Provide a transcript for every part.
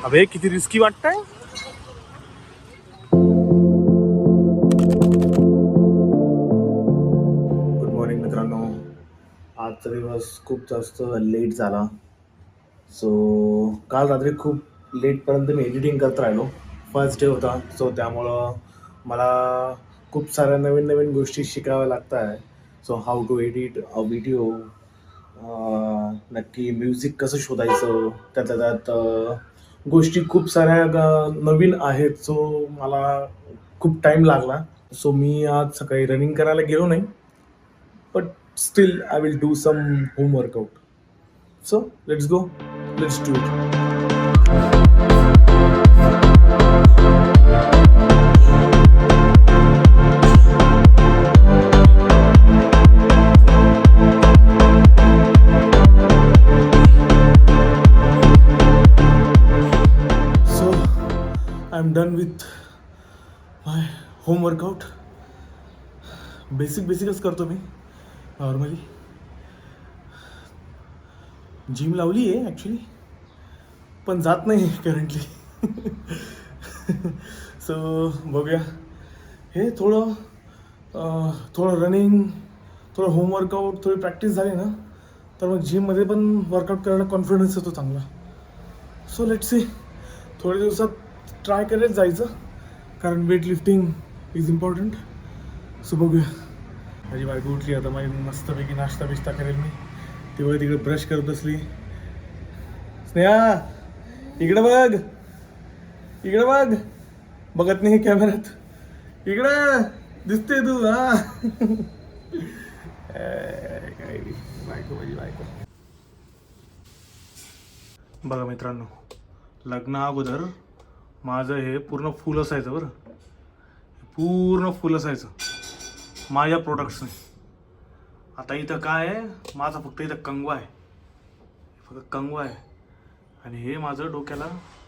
अबे किती रिस्की वाटतंय. गुड मॉर्निंग मित्रांनो. आजचा दिवस खूप जास्त लेट झाला. सो काल रात्री खूप लेटपर्यंत मी एडिटिंग करत राहिलो. फर्स्ट डे होता, सो त्यामुळं मला खूप साऱ्या नवीन नवीन गोष्टी शिकाव्या लागत आहे. So how to edit a video, नक्की म्युझिक कसं शोधायचं, त्यातल्या त्यात गोष्टी खूप साऱ्या नवीन आहेत. सो मला खूप टाईम लागला. सो मी आज सकाळी रनिंग करायला गेलो नाही, but still I will do some home workout. So let's go, let's do it. So I am done with my home workout. बेसिकच करतो मी नॉर्मली. जिम लावली आहे ॲक्च्युली, पण जात नाही करंटली. सो बघूया. हे थोडं रनिंग, थोडं होमवर्कआउट, थोडी प्रॅक्टिस झाली ना, तर मग जिममध्ये पण वर्कआउट करायला कॉन्फिडन्स येतो चांगला. सो लेट्स सी, थोड्या दिवसात ट्राय करत जायचं, कारण weight lifting is important. So बघूया. माझी बायको उठली आता, माझी मस्तपैकी नाश्ता बिश्ता करेल मी. तेवढे तिकडे ब्रश करत बसली. स्नेहा इकडे बघ, इकडे बघ. बघत नाही कॅमेऱ्यात. इकडे दिसते तू. हा काय बायको, माझी बायको. बघा मित्रांनो, लग्ना अगोदर माझं हे पूर्ण फुल असायचं बरं. पूर्ण फुल असायचं माझ्या प्रोडक्ट्सने. आता इथं काय आहे, माझा फक्त इथं कंगवा आहे, फक्त कंगवा आहे. आणि हे माझं डोक्याला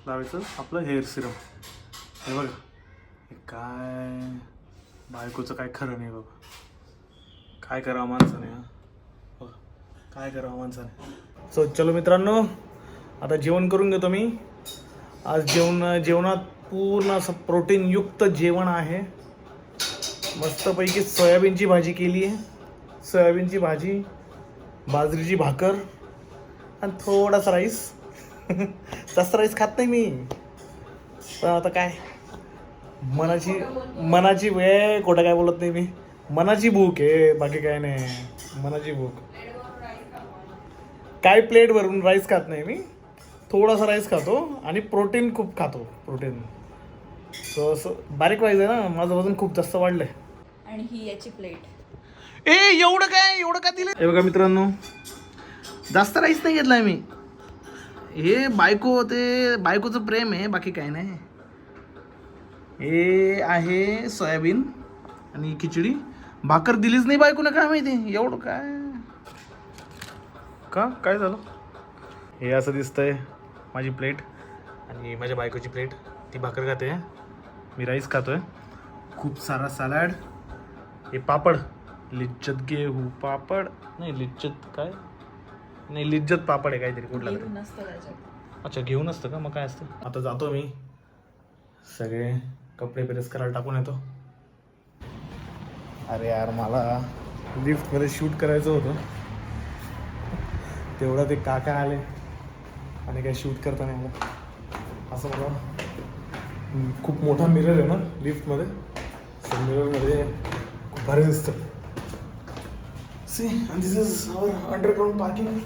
लावायचं आपलं हेअर सिरम. हे बघा, हे काय बायकोचं काय खरं नाही बाबा. काय करावं माणसाने, हा बघा काय करावं माणसाने. सो चलो मित्रांनो, आता जेवण करून घेतो मी. आज जेवणात पूर्ण असं प्रोटीनयुक्त जेवण आहे. मस्तपैकी सोयाबीनची भाजी केली आहे. सोयाबीनची भाजी, बाजरीची भाकर आणि थोडासा राईस. जास्त राईस खात नाही मी, पण आता काय, मनाची वेळ, खोटं काय बोलत नाही मी. मनाची भूक आहे, बाकी काय नाही. मनाची भूक. काय प्लेट भरून राईस खात नाही मी, थोडासा राईस खातो आणि प्रोटीन खूप खातो. प्रोटीन सो असं बारीक व्हायचं ना, माझं वजन खूप जास्त वाढलंय. आणि ही याची प्लेट. एवढं काय दिलं. हे बघा मित्रांनो, जास्त राईस नाही घेतलाय मी. हे बायकोचं प्रेम आहे, बाकी काय नाही. हे आहे सोयाबीन आणि खिचडी. भाकर दिलीच नाही बायकोनं, काय माहिती एवढं काय झालं. हे असं दिसतंय माझी प्लेट, आणि माझ्या बायकोची प्लेट. ती भाकर खाते, मी राईस खातोय. खूप सारा सॅलड. हे पापड, लिज्जत गेहू पापड, नाही लिज्जत काय नाही, लिज्जत पापड आहे काहीतरी कुठला तरी. अच्छा, घेऊन असतं का, मग काय असतं. आता जातो मी, सगळे कपडे प्रेस करायला टाकून येतो. अरे यार, मला लिफ्टमध्ये शूट करायचं होतं, तेवढं ते काका आले आणि काही शूट करता नाही आलं. असं मला खूप मोठा मिरर आहे ना लिफ्टमध्ये, सो मिररमध्ये खूप भारी दिसतं. See, and this is our underground parking.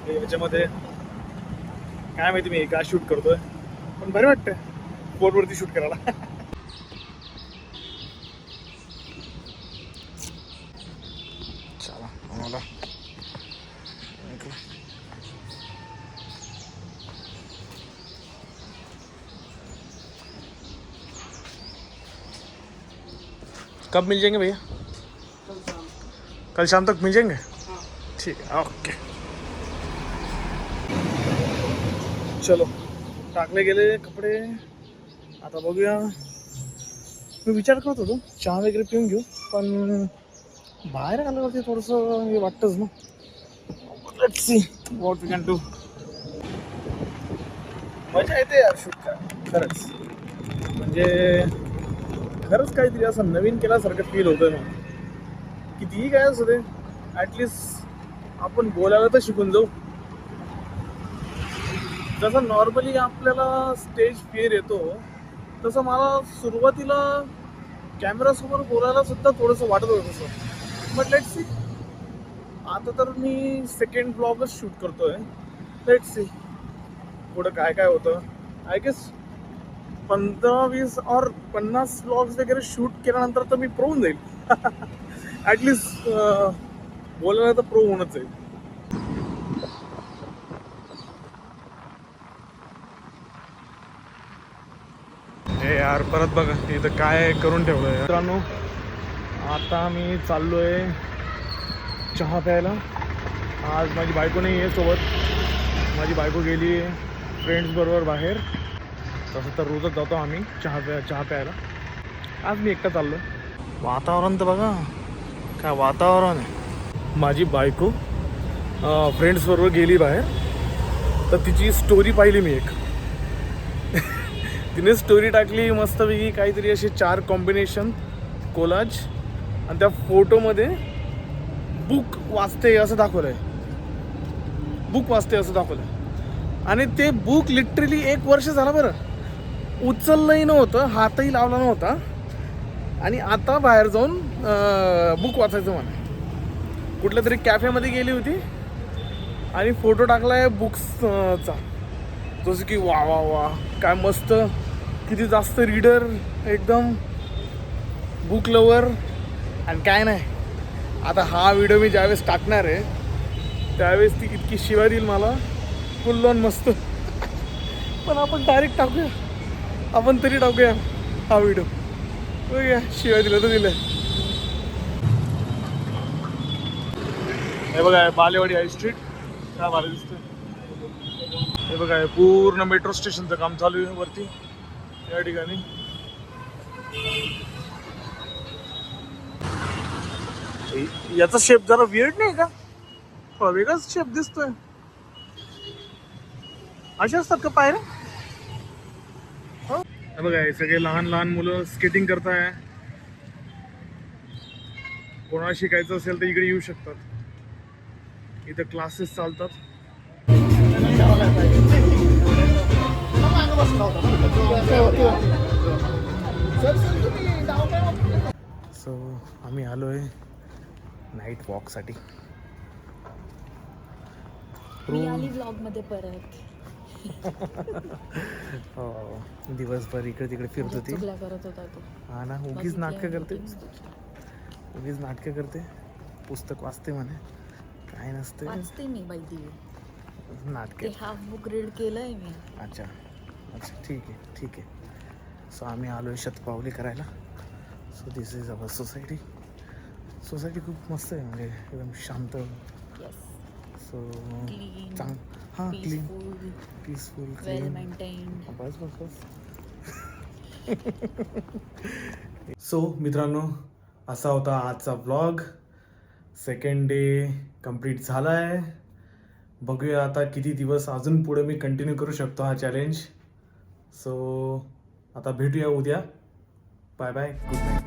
याच्यामध्ये काय माहिती मी काय शूट करतोय, पण बरं वाटतंय बोर्डवरती शूट करायला. चला मला कब मिल जाएंगे भैया? कल शाम तक मिल जाएंगे. ठीक है, ओके. चलो, टाकले गेले कपडे. आता बघूया. मी विचार करत होतो चहा वगैरे पिऊन घेऊ, पण बाहेर आल्यावरती थोडंसं हे वाटतंच ना. Let's see what we can do. मजा येते यार शूट खरंच. म्हणजे खरंच काहीतरी असं नवीन केल्यासारखं फील होतं ना. कितीही काय असू दे ॲटलिस्ट आपण बोलायला तर शिकून जाऊ. जसं नॉर्मली आपल्याला स्टेज फिअर येतो तसं मला सुरुवातीला कॅमेरासमोर बोलायला सुद्धा थोडंसं वाटत होतं तसं. But let's see. आता तर मी सेकंड ब्लॉगच शूट करतोय. लेट्स सी पुढं काय काय होतं. आय गेस 15-20 और 50 ब्लॉग्स वगैरे शूट केल्यानंतर तर मी प्रो होऊन जाईल. ॲटलिस्ट बोलायला तर प्रो होऊनच जाईल. हे यार परत बघा इथं काय करून ठेवलंय मित्रांनो. आता मी चाललोय चहा प्यायला. आज माझी बायको नाही आहे सोबत. माझी बायको गेली फ्रेंड्स बरोबर बाहेर. तसं तर रोजच जातो आम्ही चहा प्यायला. आज मी एकटा चाललो. वातावरण तर बघा काय वातावरण आहे. माझी बायको फ्रेंड्स बरोबर गेली बाहेर. तर तिची स्टोरी पाहिली मी एक. तिने स्टोरी टाकली मस्तपैकी काहीतरी असे 4 कॉम्बिनेशन कोलाज आणि त्या फोटोमध्ये बुक वाचते असं दाखवलं आहे. बुक वाचते असं दाखवलं आहे. आणि ते बुक लिटरली 1 वर्ष झालं बरं. उचललंही नव्हतं, हातही लावला नव्हता. आणि आता बाहेर जाऊन बुक वाचायचं म्हणा. कुठल्या तरी कॅफेमध्ये गेली होती आणि फोटो टाकला आहे बुक्सचा. जसं की वा वा वा काय मस्त, किती जास्त रीडर, एकदम बुक लवर. आणि काय नाही, आता हा व्हिडिओ मी ज्यावेळेस टाकणार आहे त्यावेळेस ती इतकी शिवाय देईल मला फुल ऑन मस्त. पण आपण डायरेक्ट टाकूया, आपण तरी टाकूया हा व्हिडिओ. बघूया शिवाय दिलं तर दिलं. हे बघा बालेवाडी हाय स्ट्रीट काय भारी दिसतं. हे बघा पूर्ण मेट्रो स्टेशनचं काम चालू आहे वरती या ठिकाणी. याचा शेप जरा वियर्ड नाही का? थोडा वेगळाच शेप दिसतोय. असे असतात का पायऱ्या? हे बघा हे सगळे लहान लहान मुलं स्केटिंग करताय. कोणाला शिकायचं असेल तर इकडे येऊ शकतात. इथं क्लासेस चालतात. सो आम्ही आलोय नाईट वॉकसाठी. मी आली व्लॉग मध्ये परत. हो दिवसभर इकडे तिकडे फिरत होती. चुगल्या करत होता तू. हा ना उगीच नाटकं करते. उगीच नाटकं करते. पुस्तक वाचते म्हणे. काय नसते वाचते मी बाई ती नाटके. हाफ बुक रीड केलंय मी. अच्छा अच्छा ठीक आहे ठीक आहे. सो आम्ही आलोय शतपावली करायला. So this is our society. Society खूप मस्त आहे म्हणजे एकदम शांत. सो क्लीन, हां क्लीन पीसफुल, पीसफुल वेल क्लीन. मेंटेन्ड. बस बस बस. सो मित्रांनो असा होता आजचा व्लॉग. सेकंड डे कंप्लीट झाला आहे. बघूया आता किती दिवस अजून पुढे मी कंटिन्यू करू शकतो हा चॅलेंज. सो आता भेटूया उद्या. Bye bye, good night.